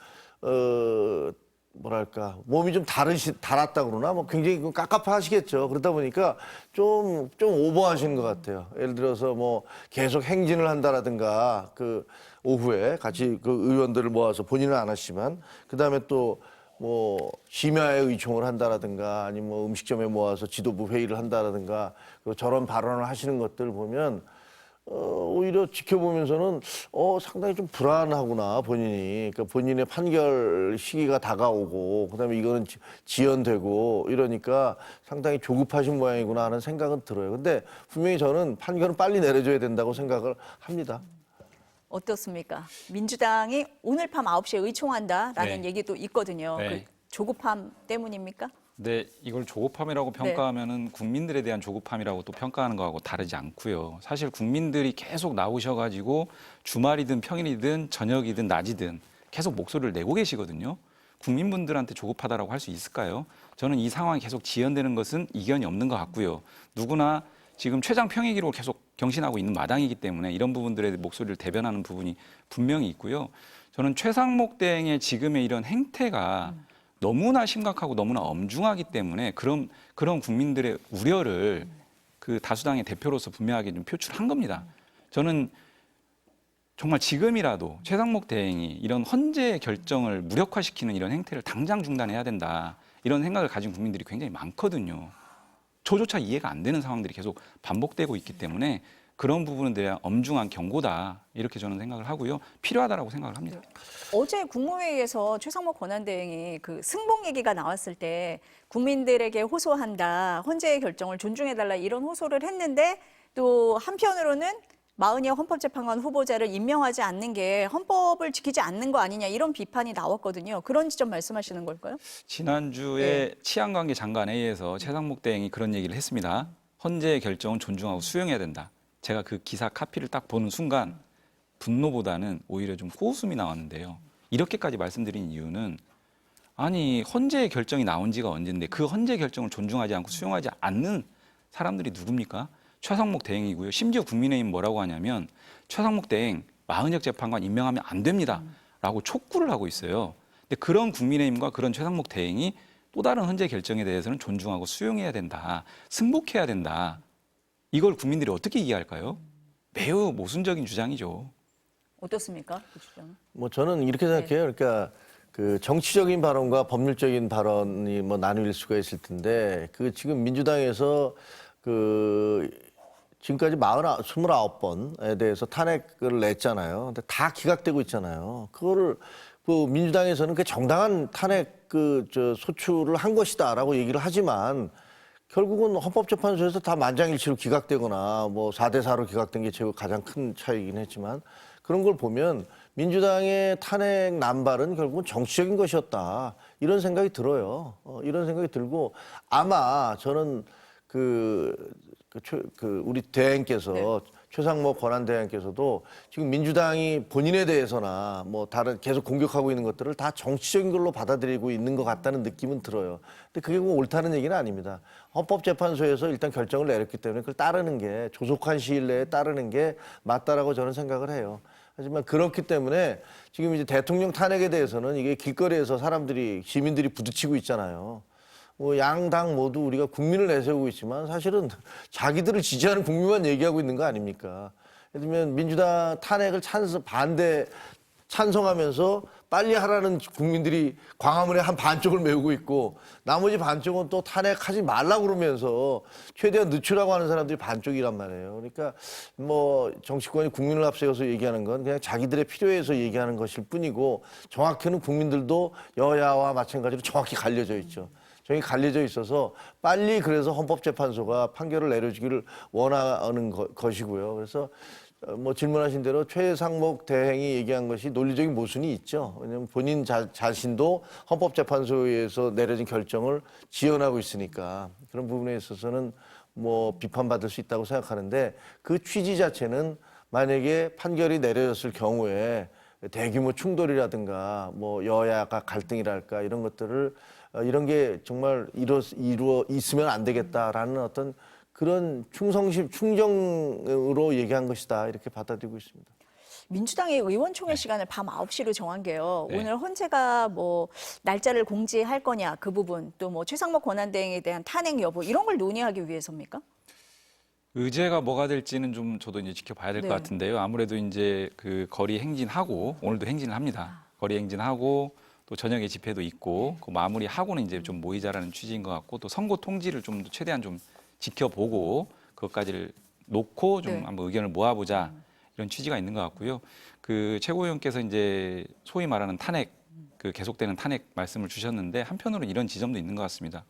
S2: 뭐랄까 몸이 좀 달았다 그러나 뭐 굉장히 깝깝하시겠죠. 그러다 보니까 좀 오버하시는 것 같아요. 예를 들어서 뭐 계속 행진을 한다라든가 그 오후에 같이 그 의원들을 모아서 본인은 안 하시지만 그 다음에 또 뭐 심야에 의총을 한다라든가 아니면 뭐 음식점에 모아서 지도부 회의를 한다라든가 저런 발언을 하시는 것들을 보면 오히려 지켜보면서는 상당히 좀 불안하구나 본인이. 그러니까 본인의 판결 시기가 다가오고 그다음에 이거는 지연되고 이러니까 상당히 조급하신 모양이구나 하는 생각은 들어요. 근데 분명히 저는 판결은 빨리 내려줘야 된다고 생각을 합니다.
S1: 어떻습니까? 민주당이 오늘 밤 9시에 의총한다라는
S3: 네.
S1: 얘기도 있거든요.
S3: 네.
S1: 그 조급함 때문입니까?
S3: 네, 이걸 조급함이라고 평가하면은 국민들에 대한 조급함이라고 또 평가하는 거하고 다르지 않고요. 사실 국민들이 계속 나오셔가지고 주말이든 평일이든 저녁이든 낮이든 계속 목소리를 내고 계시거든요. 국민분들한테 조급하다라고 할 수 있을까요? 저는 이 상황이 계속 지연되는 것은 이견이 없는 것 같고요. 누구나 지금 최장 평의 기록을 계속 경신하고 있는 마당이기 때문에 이런 부분들의 목소리를 대변하는 부분이 분명히 있고요. 저는 최상목 대행의 지금의 이런 행태가 너무나 심각하고 너무나 엄중하기 때문에 그런 국민들의 우려를 그 다수당의 대표로서 분명하게 좀 표출한 겁니다. 저는 정말 지금이라도 최상목 대행이 이런 헌재 결정을 무력화시키는 이런 행태를 당장 중단해야 된다. 이런 생각을 가진 국민들이 굉장히 많거든요. 저조차 이해가 안 되는 상황들이 계속 반복되고 있기 때문에 그런 부분에 대한 엄중한 경고다. 이렇게 저는 생각을 하고요. 필요하다라고 생각을 합니다.
S1: 어제 국무회의에서 최상목 권한대행이 그 승복 얘기가 나왔을 때 국민들에게 호소한다, 헌재의 결정을 존중해달라 이런 호소를 했는데 또 한편으로는 40여 헌법재판관 후보자를 임명하지 않는 게 헌법을 지키지 않는 거 아니냐 이런 비판이 나왔거든요. 그런 지점 말씀하시는 걸까요?
S3: 지난주에 치안관계 장관회의에서 최상목 대행이 그런 얘기를 했습니다. 헌재의 결정은 존중하고 수용해야 된다. 제가 그 기사 카피를 딱 보는 순간 분노보다는 오히려 좀 호웃음이 나왔는데요. 이렇게까지 말씀드린 이유는 아니 헌재의 결정이 나온 지가 언젠데 그 헌재 결정을 존중하지 않고 수용하지 않는 사람들이 누굽니까? 최상목 대행이고요. 심지어 국민의힘 뭐라고 하냐면 최상목 대행 마흔역 재판관 임명하면 안 됩니다. 라고 촉구를 하고 있어요. 근데 그런 국민의힘과 그런 최상목 대행이 또 다른 헌재 결정에 대해서는 존중하고 수용해야 된다. 승복해야 된다. 이걸 국민들이 어떻게 이해할까요? 매우 모순적인 주장이죠.
S1: 어떻습니까? 그 주장은?
S2: 뭐 저는 이렇게 생각해요. 그러니까 그 정치적인 발언과 법률적인 발언이 뭐 나뉠 수가 있을 텐데 그 지금 민주당에서 그 지금까지 29번에 대해서 탄핵을 냈잖아요. 근데 다 기각되고 있잖아요. 그거를 그 민주당에서는 그 정당한 탄핵 소추를 한 것이다라고 얘기를 하지만 결국은 헌법재판소에서 다 만장일치로 기각되거나 뭐 4대4로 기각된 게 제일 가장 큰 차이긴 했지만 그런 걸 보면 민주당의 탄핵 남발은 결국은 정치적인 것이었다. 이런 생각이 들어요. 이런 생각이 들고 아마 저는 우리 대행께서 최상목 권한대행께서도 지금 민주당이 본인에 대해서나 뭐 다른 계속 공격하고 있는 것들을 다 정치적인 걸로 받아들이고 있는 것 같다는 느낌은 들어요. 근데 그게 뭐 옳다는 얘기는 아닙니다. 헌법재판소에서 일단 결정을 내렸기 때문에 그걸 따르는 게 조속한 시일 내에 따르는 게 맞다라고 저는 생각을 해요. 하지만 그렇기 때문에 지금 이제 대통령 탄핵에 대해서는 이게 길거리에서 시민들이 부딪히고 있잖아요. 뭐 양당 모두 우리가 국민을 내세우고 있지만 사실은 자기들을 지지하는 국민만 얘기하고 있는 거 아닙니까? 예를 들면 민주당 탄핵을 찬성하면서 빨리 하라는 국민들이 광화문의 한 반쪽을 메우고 있고 나머지 반쪽은 또 탄핵하지 말라고 그러면서 최대한 늦추라고 하는 사람들이 반쪽이란 말이에요. 그러니까 뭐 정치권이 국민을 앞세워서 얘기하는 건 그냥 자기들의 필요에서 얘기하는 것일 뿐이고 정확히는 국민들도 여야와 마찬가지로 정확히 갈려져 있죠. 저기 갈려져 있어서 빨리 그래서 헌법재판소가 판결을 내려주기를 원하는 것이고요. 그래서 뭐 질문하신 대로 최상목 대행이 얘기한 것이 논리적인 모순이 있죠. 왜냐하면 본인 자신도 헌법재판소에서 내려진 결정을 지연하고 있으니까 그런 부분에 있어서는 뭐 비판받을 수 있다고 생각하는데 그 취지 자체는 만약에 판결이 내려졌을 경우에 대규모 충돌이라든가 뭐 여야가 갈등이랄까 이런 것들을 이런 게 정말 이루어 있으면 안 되겠다라는 어떤 그런 충정으로 얘기한 것이다 이렇게 받아들이고 있습니다.
S1: 민주당의 의원총회 시간을 밤 9시로 정한 게요.
S3: 네.
S1: 오늘 헌재가 뭐 날짜를 공지할 거냐 그 부분 또 뭐 최상목 권한대행에 대한 탄핵 여부 이런 걸 논의하기 위해서입니까?
S3: 의제가 뭐가 될지는 좀 저도 이제 지켜봐야 될 것
S1: 네.
S3: 같은데요. 아무래도 이제 그 거리 행진하고 오늘도 행진을 합니다. 거리 행진하고 또 저녁에 집회도 있고 그 마무리하고는 이제 좀 모이자라는 취지인 것 같고 또 선고 통지를 좀 최대한 좀 지켜보고 그것까지를 놓고 좀
S1: 네.
S3: 한번 의견을 모아보자 이런 취지가 있는 것 같고요. 그 최고위원께서 이제 소위 말하는 탄핵 그 계속되는 탄핵 말씀을 주셨는데 한편으로는 이런 지점도 있는 것 같습니다.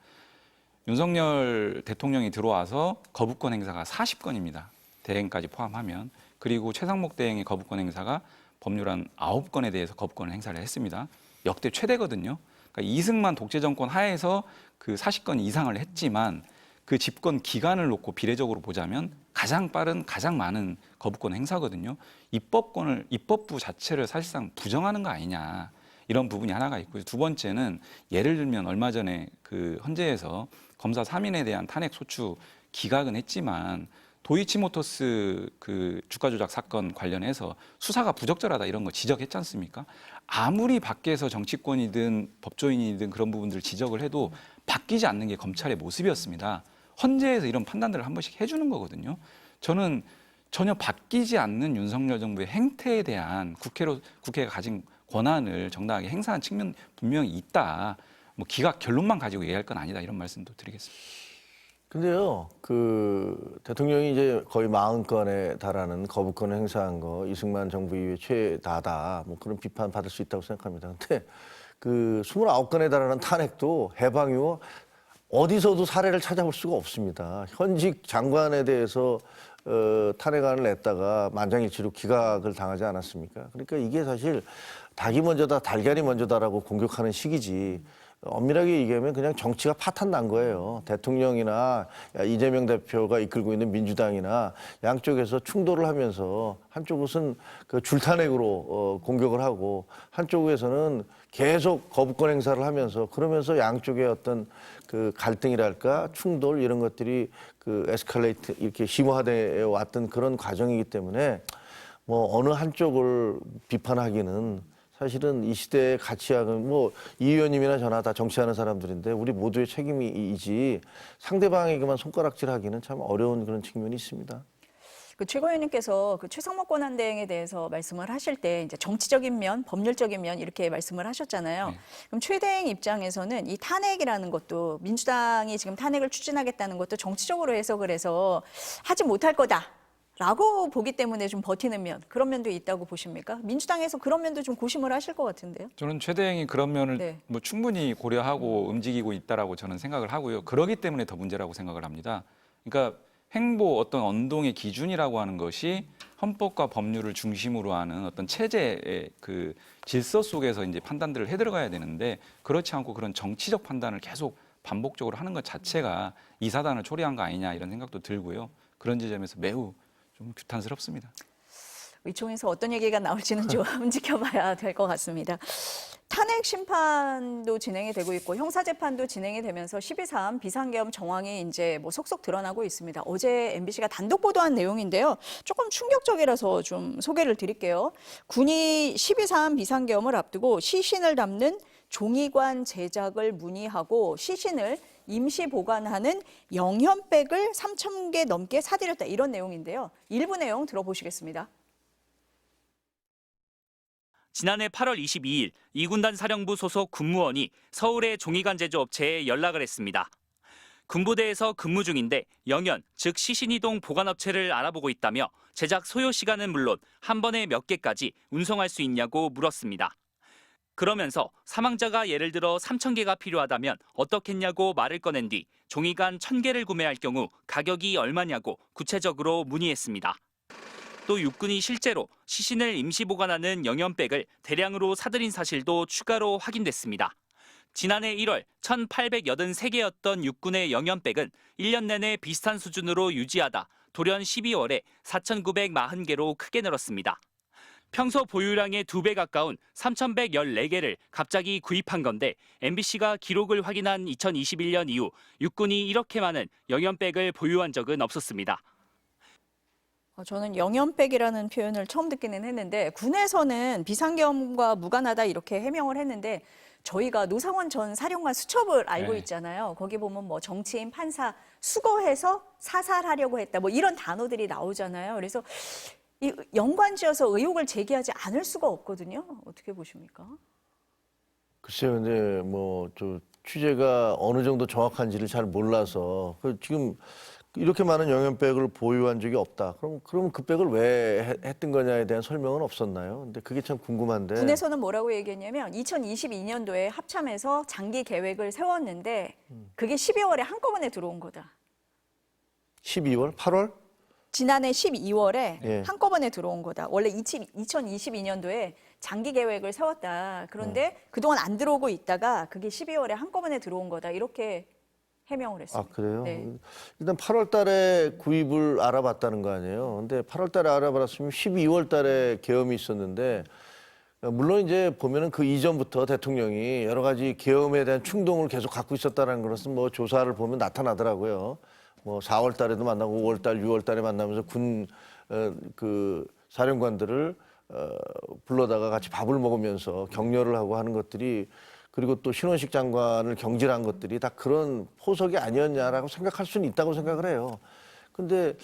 S3: 윤석열 대통령이 들어와서 거부권 행사가 40건입니다. 대행까지 포함하면. 그리고 최상목 대행의 거부권 행사가 법률안 9건에 대해서 거부권을 행사를 했습니다. 역대 최대거든요. 그러니까 이승만 독재 정권 하에서 그 40건 이상을 했지만 그 집권 기간을 놓고 비례적으로 보자면 가장 빠른 가장 많은 거부권 행사거든요. 입법부 자체를 사실상 부정하는 거 아니냐. 이런 부분이 하나가 있고요. 두 번째는 예를 들면 얼마 전에 그 헌재에서 검사 3인에 대한 탄핵 소추 기각은 했지만 도이치모터스 그 주가 조작 사건 관련해서 수사가 부적절하다 이런 거 지적했지 않습니까? 아무리 밖에서 정치권이든 법조인이든 그런 부분들을 지적을 해도 바뀌지 않는 게 검찰의 모습이었습니다. 헌재에서 이런 판단들을 한 번씩 해주는 거거든요. 저는 전혀 바뀌지 않는 윤석열 정부의 행태에 대한 국회가 가진 권한을 정당하게 행사한 측면 분명히 있다. 뭐 기각 결론만 가지고 얘기할 건 아니다 이런 말씀도 드리겠습니다.
S2: 근데요, 그 대통령이 이제 거의 40건에 달하는 거부권을 행사한 거 이승만 정부 이후에 최다다 뭐 그런 비판 받을 수 있다고 생각합니다. 근데 그 29건에 달하는 탄핵도 해방 이후 어디서도 사례를 찾아볼 수가 없습니다. 현직 장관에 대해서 탄핵안을 냈다가 만장일치로 기각을 당하지 않았습니까? 그러니까 이게 사실 닭이 먼저다 달걀이 먼저다라고 공격하는 식이지 엄밀하게 얘기하면 그냥 정치가 파탄 난 거예요. 대통령이나 이재명 대표가 이끌고 있는 민주당이나 양쪽에서 충돌을 하면서 한쪽은 그 줄탄핵으로 공격을 하고 한쪽에서는 계속 거부권 행사를 하면서 그러면서 양쪽의 어떤 그 갈등이랄까 충돌 이런 것들이 그 에스컬레이트 이렇게 심화되어 왔던 그런 과정이기 때문에 뭐 어느 한쪽을 비판하기는 사실은 이 시대의 가치학은 뭐 이 의원님이나 저나 다 정치하는 사람들인데 우리 모두의 책임이지 상대방에게만 손가락질하기는 참 어려운 그런 측면이 있습니다.
S1: 그 최고위원님께서 그 최상목 권한대행에 대해서 말씀을 하실 때 이제 정치적인 면, 법률적인 면 이렇게 말씀을 하셨잖아요.
S3: 네.
S1: 그럼 최 대행 입장에서는 이 탄핵이라는 것도 민주당이 지금 탄핵을 추진하겠다는 것도 정치적으로 해석을 해서 하지 못할 거다라고 보기 때문에 좀 버티는 면, 그런 면도 있다고 보십니까? 민주당에서 그런 면도 좀 고심을 하실 것 같은데요.
S3: 저는 최 대행이 그런 면을
S1: 네.
S3: 뭐 충분히 고려하고 움직이고 있다라고 저는 생각을 하고요. 그러기 때문에 더 문제라고 생각을 합니다. 그러니까 행보 어떤 언동의 기준이라고 하는 것이 헌법과 법률을 중심으로 하는 어떤 체제의 그 질서 속에서 이제 판단들을 해 들어가야 되는데 그렇지 않고 그런 정치적 판단을 계속 반복적으로 하는 것 자체가 이 사단을 초래한 거 아니냐 이런 생각도 들고요. 그런 지점에서 매우 좀 규탄스럽습니다.
S1: 의총에서 어떤 얘기가 나올지는 좀 지켜봐야 될 것 같습니다. 탄핵 심판도 진행이 되고 있고 형사재판도 진행이 되면서 12.3 비상계엄 정황이 이제 뭐 속속 드러나고 있습니다. 어제 MBC가 단독 보도한 내용인데요. 조금 충격적이라서 좀 소개를 드릴게요. 군이 12.3 비상계엄을 앞두고 시신을 담는 종이관 제작을 문의하고 시신을 임시 보관하는 영현백을 3,000개 넘게 사들였다. 이런 내용인데요. 일부 내용 들어보시겠습니다.
S7: 지난해 8월 22일 이군단 사령부 소속 군무원이 서울의 종이관 제조업체에 연락을 했습니다. 군부대에서 근무 중인데 영현, 즉 시신이동 보관업체를 알아보고 있다며 제작 소요 시간은 물론 한 번에 몇 개까지 운송할 수 있냐고 물었습니다. 그러면서 사망자가 예를 들어 3,000개가 필요하다면 어떻겠냐고 말을 꺼낸 뒤 종이관 1,000개를 구매할 경우 가격이 얼마냐고 구체적으로 문의했습니다. 또 육군이 실제로 시신을 임시 보관하는 영현백을 대량으로 사들인 사실도 추가로 확인됐습니다. 지난해 1월 1,883개였던 육군의 영현백은 1년 내내 비슷한 수준으로 유지하다 돌연 12월에 4,940개로 크게 늘었습니다. 평소 보유량의 2배 가까운 3,114개를 갑자기 구입한 건데 MBC가 기록을 확인한 2021년 이후 육군이 이렇게 많은 영현백을 보유한 적은 없었습니다.
S1: 저는 영현백이라는 표현을 처음 듣기는 했는데 군에서는 비상계엄과 무관하다 이렇게 해명을 했는데 저희가 노상원 전 사령관 수첩을 알고
S3: 네.
S1: 있잖아요. 거기 보면 뭐 정치인, 판사 수거해서 사살하려고 했다 뭐 이런 단어들이 나오잖아요. 그래서 이 연관지어서 의혹을 제기하지 않을 수가 없거든요. 어떻게 보십니까?
S2: 글쎄요, 근데 뭐 저 취재가 어느 정도 정확한지를 잘 몰라서 지금 이렇게 많은 영현백을 보유한 적이 없다. 그럼 그 백을 왜 했던 거냐에 대한 설명은 없었나요? 근데 그게 참 궁금한데.
S1: 군에서는 뭐라고 얘기했냐면 2022년도에 합참에서 장기 계획을 세웠는데 그게 12월에 한꺼번에 들어온 거다.
S2: 12월? 8월?
S1: 지난해 12월에
S2: 예.
S1: 한꺼번에 들어온 거다. 원래 2022년도에 장기 계획을 세웠다. 그런데 그동안 안 들어오고 있다가 그게 12월에 한꺼번에 들어온 거다. 이렇게 해명을 했습니다.
S2: 아, 그래요?
S1: 네.
S2: 일단 8월 달에 구입을 알아봤다는 거 아니에요. 근데 8월 달에 알아봤으면 12월 달에 계엄이 있었는데 물론 이제 보면은 그 이전부터 대통령이 여러 가지 계엄에 대한 충동을 계속 갖고 있었다는 것은 뭐 조사를 보면 나타나더라고요. 뭐 4월 달에도 만나고 5월 달, 6월 달에 만나면서 그 사령관들을 불러다가 같이 밥을 먹으면서 격려를 하고 하는 것들이 그리고 또 신원식 장관을 경질한 것들이 다 그런 포석이 아니었냐라고 생각할 수는 있다고 생각을 해요. 근데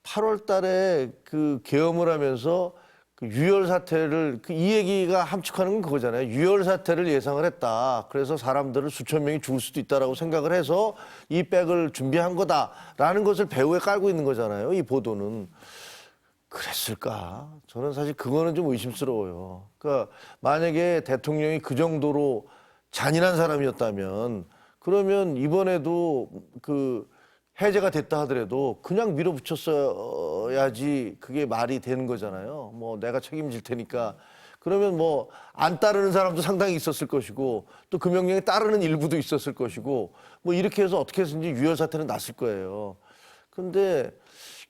S2: 8월 달에 그 계엄을 하면서 그 유혈 사태를 이 얘기가 함축하는 건 그거잖아요. 유혈 사태를 예상을 했다. 그래서 사람들을 수천 명이 죽을 수도 있다라고 생각을 해서 이 백을 준비한 거다라는 것을 배후에 깔고 있는 거잖아요. 이 보도는. 그랬을까? 저는 사실 그거는 좀 의심스러워요. 그러니까 만약에 대통령이 그 정도로 잔인한 사람이었다면 그러면 이번에도 그 해제가 됐다 하더라도 그냥 밀어붙였어야지 그게 말이 되는 거잖아요. 뭐 내가 책임질 테니까 그러면 뭐 안 따르는 사람도 상당히 있었을 것이고 또 그 명령에 따르는 일부도 있었을 것이고 뭐 이렇게 해서 어떻게 해서든지 유혈 사태는 났을 거예요. 근데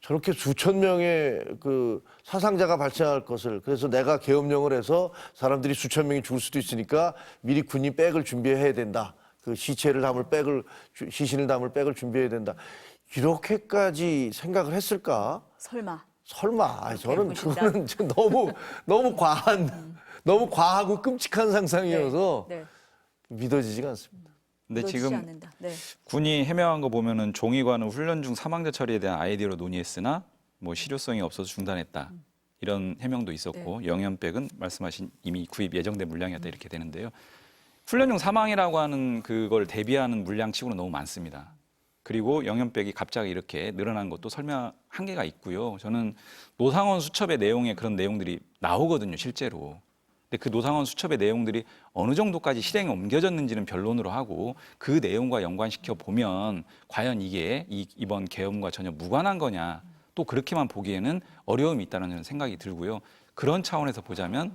S2: 저렇게 수천 명의 그 사상자가 발생할 것을 그래서 내가 계엄령을 해서 사람들이 수천 명이 죽을 수도 있으니까 미리 군이 백을 준비해야 된다. 그 시신을 담을 백을 준비해야 된다. 이렇게까지 생각을 했을까?
S1: 설마.
S2: 설마. 저는
S1: 보신다?
S2: 그거는 좀 너무 과한, 너무 과하고 끔찍한 상상이어서
S1: 네.
S2: 믿어지지가 않습니다.
S3: 근데
S1: 놓치지
S3: 지금
S1: 않는다. 네.
S3: 군이 해명한 거 보면은 종의관은 훈련 중 사망자 처리에 대한 아이디어로 논의했으나 뭐 실효성이 없어서 중단했다. 이런 해명도 있었고 영연백은 말씀하신 이미 구입 예정된 물량이었다 이렇게 되는데요. 훈련 중 사망이라고 하는 그걸 대비하는 물량치고는 너무 많습니다. 그리고 영연백이 갑자기 이렇게 늘어난 것도 설명 한계가 있고요. 저는 노상원 수첩의 내용에 그런 내용들이 나오거든요, 실제로. 근데 그 노상원 수첩의 내용들이 어느 정도까지 실행에 옮겨졌는지는 변론으로 하고 그 내용과 연관시켜 보면 과연 이게 이번 계엄과 전혀 무관한 거냐 또 그렇게만 보기에는 어려움이 있다는 저는 생각이 들고요. 그런 차원에서 보자면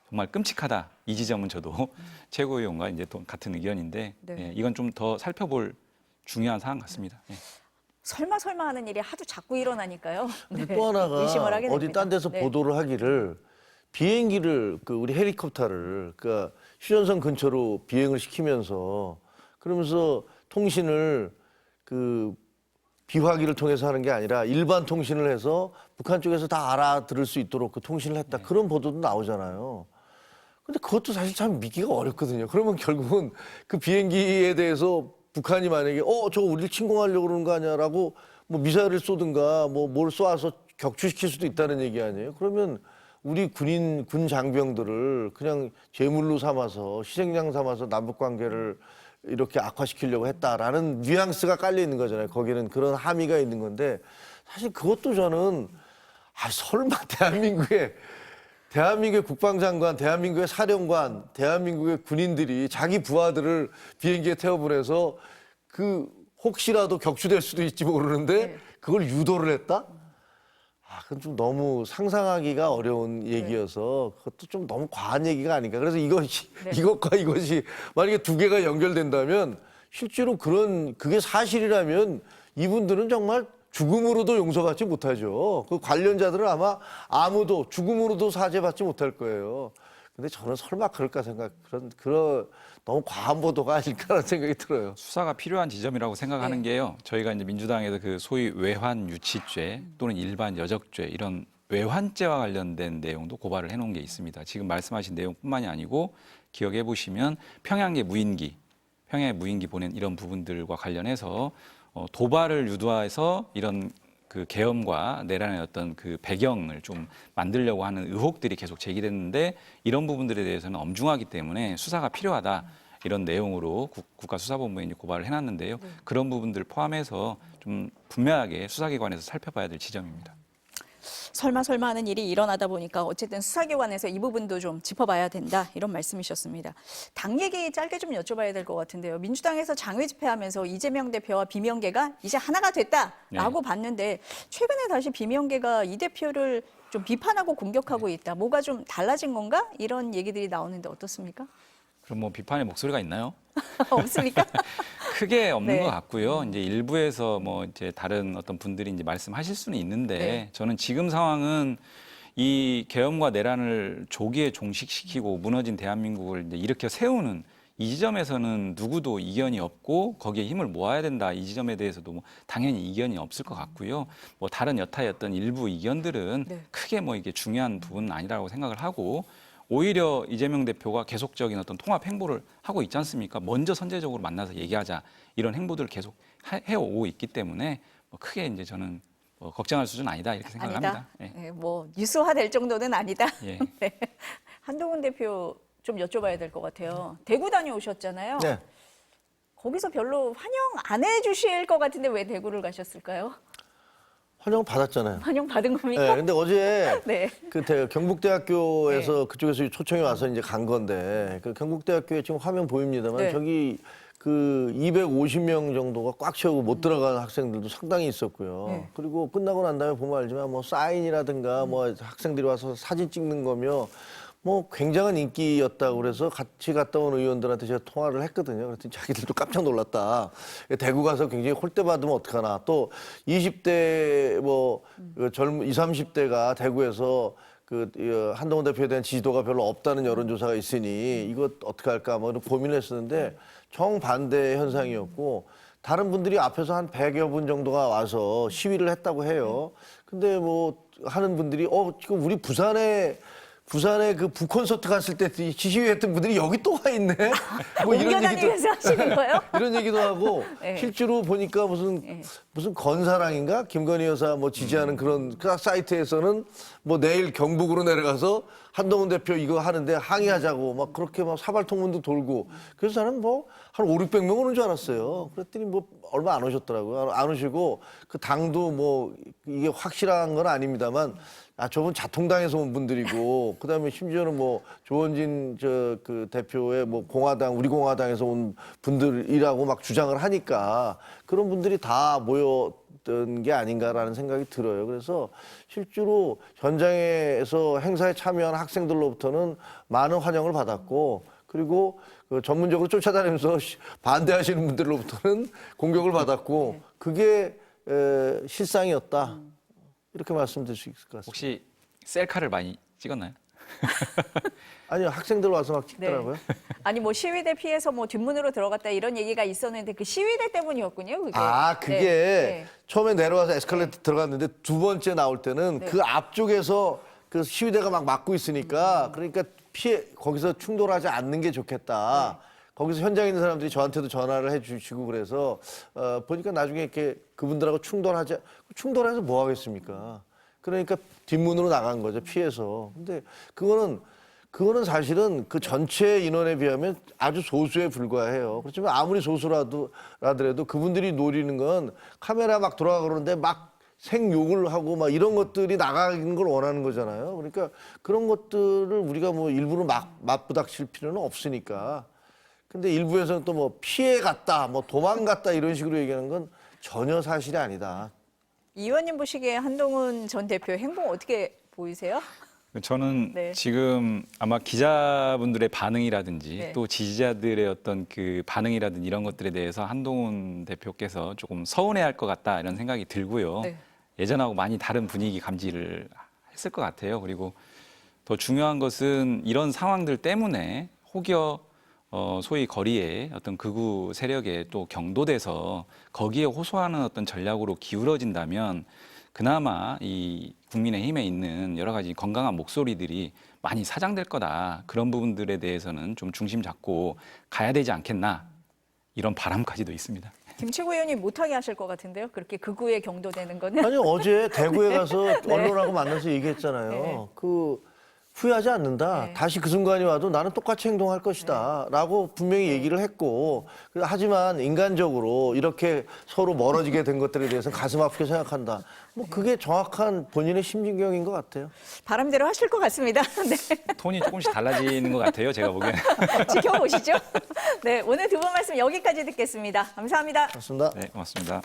S3: 정말 끔찍하다. 이 지점은 저도 최고위원과 이제 또 같은 의견인데
S1: 네.
S3: 예, 이건 좀 더 살펴볼 중요한 사안 같습니다. 예.
S1: 설마 하는 일이 하도 자꾸 일어나니까요.
S2: 근데
S1: 네.
S2: 또 하나가
S1: 의심을 하게
S2: 어디
S1: 됩니다.
S2: 딴 데서
S1: 네.
S2: 보도를 하기를 비행기를 그 우리 헬리콥터를 그 휴전선 근처로 비행을 시키면서 그러면서 통신을 그 비화기를 통해서 하는 게 아니라 일반 통신을 해서 북한 쪽에서 다 알아들을 수 있도록 그 통신을 했다. 그런 보도도 나오잖아요. 근데 그것도 사실 참 믿기가 어렵거든요. 그러면 결국은 그 비행기에 대해서 북한이 만약에 저거 우리를 침공하려고 그러는 거 아니야라고 뭐 미사일을 쏘든가 뭐 뭘 쏘아서 격추시킬 수도 있다는 얘기 아니에요. 그러면 우리 군 장병들을 그냥 제물로 삼아서 희생양 삼아서 남북 관계를 이렇게 악화시키려고 했다라는 뉘앙스가 깔려 있는 거잖아요. 거기는 그런 함의가 있는 건데 사실 그것도 저는 설마 대한민국의 국방장관, 대한민국의 사령관, 대한민국의 군인들이 자기 부하들을 비행기에 태워보내서 그 혹시라도 격추될 수도 있지 모르는데 그걸 유도를 했다? 그건 좀 너무 상상하기가 어려운 얘기여서 그것도 좀 너무 과한 얘기가 아닌가. 그래서 이것과 이것이 만약에 두 개가 연결된다면 실제로 그게 사실이라면 이분들은 정말 죽음으로도 용서받지 못하죠. 그 관련자들은 아마 아무도 죽음으로도 사죄받지 못할 거예요. 근데 저는 설마 그럴까 그런 너무 과한 보도가 아닐까라는 생각이 들어요.
S3: 수사가 필요한 지점이라고 생각하는 게요. 저희가 이제 민주당에서 그 소위 외환 유치죄 또는 일반 여적죄 이런 외환죄와 관련된 내용도 고발을 해놓은 게 있습니다. 지금 말씀하신 내용뿐만이 아니고 기억해 보시면 평양의 무인기 보낸 이런 부분들과 관련해서 도발을 유도해서 이런 그 계엄과 내란의 어떤 그 배경을 좀 만들려고 하는 의혹들이 계속 제기됐는데 이런 부분들에 대해서는 엄중하기 때문에 수사가 필요하다. 이런 내용으로 국가수사본부에 이제 고발을 해놨는데요. 그런 부분들을 포함해서 좀 분명하게 수사기관에서 살펴봐야 될 지점입니다.
S1: 설마 하는 일이 일어나다 보니까 어쨌든 수사기관에서 이 부분도 좀 짚어봐야 된다 이런 말씀이셨습니다. 당 얘기 짧게 좀 여쭤봐야 될 것 같은데요. 민주당에서 장외 집회하면서 이재명 대표와 비명계가 이제 하나가 됐다라고 봤는데 최근에 다시 비명계가 이 대표를 좀 비판하고 공격하고 있다. 뭐가 좀 달라진 건가? 이런 얘기들이 나오는데 어떻습니까?
S3: 그럼 뭐 비판의 목소리가 있나요?
S1: 없습니까?
S3: 크게 없는
S1: 네.
S3: 것 같고요. 이제 일부에서 뭐 이제 다른 어떤 분들이 이제 말씀하실 수는 있는데
S1: 네.
S3: 저는 지금 상황은 이 계엄과 내란을 조기에 종식시키고 무너진 대한민국을 이제 일으켜 세우는 이 지점에서는 누구도 이견이 없고 거기에 힘을 모아야 된다. 이 지점에 대해서도 뭐 당연히 이견이 없을 것 같고요. 뭐 다른 여타의 어떤 일부 이견들은
S1: 네.
S3: 크게 뭐 이게 중요한 부분은 아니라고 생각을 하고 오히려 이재명 대표가 계속적인 어떤 통합 행보를 하고 있지 않습니까? 먼저 선제적으로 만나서 얘기하자 이런 행보들을 계속 해오고 있기 때문에 뭐 크게 이제 저는 뭐 걱정할 수준은 아니다 이렇게 생각을 합니다. 예.
S1: 네, 뭐 뉴스화될 정도는 아니다.
S3: 예.
S1: 네. 한동훈 대표 좀 여쭤봐야 될 것 같아요. 대구 다녀오셨잖아요.
S2: 네.
S1: 거기서 별로 환영 안 해주실 것 같은데 왜 대구를 가셨을까요?
S2: 환영 받았잖아요.
S1: 환영 받은
S2: 네,
S1: 겁니까?
S2: 근데 어제
S1: 네.
S2: 경북대학교에서 그쪽에서 초청이 와서 이제 간 건데 그 경북대학교에 지금 화면 보입니다만
S1: 네.
S2: 저기 그 250명 정도가 꽉 채우고 못 들어가는 학생들도 상당히 있었고요.
S1: 네.
S2: 그리고 끝나고 난 다음에 보면 알지만 뭐 사인이라든가 뭐 학생들이 와서 사진 찍는 거며 뭐 굉장한 인기였다고 그래서 같이 갔다 온 의원들한테 제가 통화를 했거든요. 그랬더니 자기들도 깜짝 놀랐다. 대구 가서 굉장히 홀대 받으면 어떡하나. 또 20대 뭐 젊은 20, 30대가 대구에서 한동훈 대표에 대한 지지도가 별로 없다는 여론조사가 있으니 이거 어떻게 할까 뭐 이런 고민을 했었는데 정반대 현상이었고 다른 분들이 앞에서 한 100여 분 정도가 와서 시위를 했다고 해요. 근데 뭐 하는 분들이 지금 우리 부산에 그 북콘서트 갔을 때 시위했던 분들이 여기 또 와 있네. 뭐
S1: 옮겨 다니면서 하시는 거예요?
S2: 이런 얘기도 하고
S1: 네.
S2: 실제로 보니까 무슨 건사랑인가 김건희 여사 뭐 지지하는 그런 사이트에서는 뭐 내일 경북으로 내려가서 한동훈 대표 이거 하는데 항의하자고 막 그렇게 막 사발통문도 돌고 그래서 저는 뭐 한 500~600명 오는 줄 알았어요. 그랬더니 뭐 얼마 안 오셨더라고요. 안 오시고 그 당도 뭐 이게 확실한 건 아닙니다만 저분 자통당에서 온 분들이고 그다음에 심지어는 뭐 조원진 그 대표의 뭐 우리 공화당에서 온 분들이라고 막 주장을 하니까 그런 분들이 다 모였던 게 아닌가라는 생각이 들어요. 그래서 실제로 현장에서 행사에 참여한 학생들로부터는 많은 환영을 받았고 그리고 그 전문적으로 쫓아다니면서 반대하시는 분들로부터는 공격을 받았고 그게 실상이었다. 이렇게 말씀드릴 수 있을 것 같습니다.
S3: 혹시 셀카를 많이 찍었나요?
S2: 아니요, 학생들 와서 막 찍더라고요.
S1: 네. 아니 뭐 시위대 피해서 뭐 뒷문으로 들어갔다 이런 얘기가 있었는데 그 시위대 때문이었군요. 그게.
S2: 그게
S1: 네.
S2: 처음에 내려와서 에스컬레이터 들어갔는데 두 번째 나올 때는 그 앞쪽에서 그 시위대가 막 막고 있으니까 그러니까 거기서 충돌하지 않는 게 좋겠다. 거기서 현장에 있는 사람들이 저한테도 전화를 해주시고 그래서 보니까 나중에 이렇게 그분들하고 충돌해서 뭐 하겠습니까? 그러니까 뒷문으로 나간 거죠, 피해서. 근데 그거는 사실은 그 전체 인원에 비하면 아주 소수에 불과해요. 그렇지만 아무리 소수라더라도 그분들이 노리는 건 카메라 막 돌아가 그러는데 막 생욕을 하고 막 이런 것들이 나가는 걸 원하는 거잖아요. 그러니까 그런 것들을 우리가 뭐 일부러 맞부닥칠 필요는 없으니까. 근데 일부에서는 또 뭐 피해갔다, 뭐 도망갔다 이런 식으로 얘기하는 건 전혀 사실이 아니다.
S1: 이 의원님 보시기에 한동훈 전 대표의 행보 어떻게 보이세요?
S3: 저는
S1: 네.
S3: 지금 아마 기자분들의 반응이라든지
S1: 네.
S3: 또 지지자들의 어떤 그 반응이라든지 이런 것들에 대해서 한동훈 대표께서 조금 서운해할 것 같다 이런 생각이 들고요.
S1: 네.
S3: 예전하고 많이 다른 분위기 감지를 했을 것 같아요. 그리고 더 중요한 것은 이런 상황들 때문에 혹여 소위 거리에 어떤 극우 세력에 또 경도돼서 거기에 호소하는 어떤 전략으로 기울어진다면 그나마 이 국민의힘에 있는 여러 가지 건강한 목소리들이 많이 사장될 거다. 그런 부분들에 대해서는 좀 중심 잡고 가야 되지 않겠나. 이런 바람까지도 있습니다.
S1: 김치구 의원님 못하게 하실 것 같은데요. 그렇게 극우에 경도되는 거는.
S2: 아니 어제 대구에 가서 언론하고 만나서 얘기했잖아요.
S1: 네.
S2: 후회하지 않는다.
S1: 네.
S2: 다시 그 순간이 와도 나는 똑같이 행동할 것이다. 라고 분명히 얘기를 했고 하지만 인간적으로 이렇게 서로 멀어지게 된 것들에 대해서는 가슴 아프게 생각한다. 뭐 그게 정확한 본인의 심진경인 것 같아요.
S1: 바람대로 하실 것 같습니다. 네.
S3: 톤이 조금씩 달라지는 것 같아요. 제가 보기엔.
S1: 지켜보시죠. 네, 오늘 두 분 말씀 여기까지 듣겠습니다. 감사합니다.
S2: 맞습니다.
S3: 네, 고맙습니다.